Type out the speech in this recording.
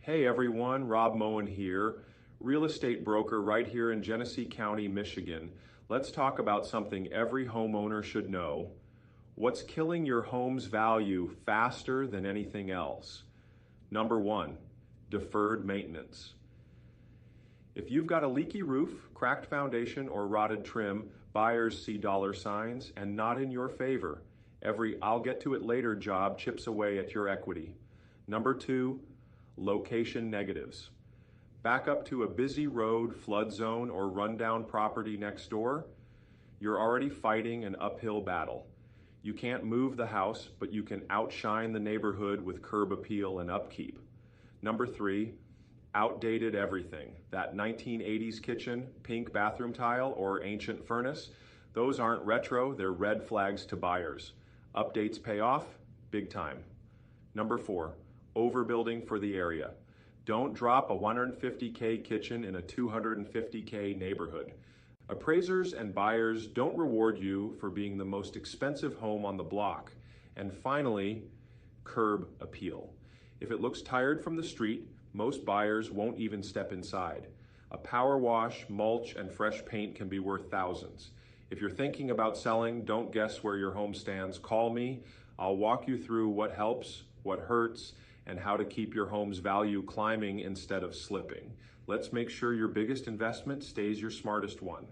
Hey everyone, Rob Moen here, real estate broker right here in Genesee County, Michigan. Let's talk about something every homeowner should know. What's killing your home's value faster than anything else? Number one, deferred maintenance. If you've got a leaky roof, cracked foundation, or rotted trim, buyers see dollar signs and not in your favor. Every "I'll get to it later" job chips away at your equity. Number two, location negatives. Back up to a busy road, flood zone, or rundown property next door, you're already fighting an uphill battle. You can't move the house, but you can outshine the neighborhood with curb appeal and upkeep. Number three, outdated everything. That 1980s kitchen, pink bathroom tile, or ancient furnace, those aren't retro, they're red flags to buyers. Updates pay off, big time. Number four, overbuilding for the area. Don't drop a $150K kitchen in a $250K neighborhood. Appraisers and buyers don't reward you for being the most expensive home on the block. And finally, curb appeal. If it looks tired from the street, most buyers won't even step inside. A power wash, mulch, and fresh paint can be worth thousands. If you're thinking about selling, don't guess where your home stands. Call me. I'll walk you through what helps, what hurts, and how to keep your home's value climbing instead of slipping. Let's make sure your biggest investment stays your smartest one.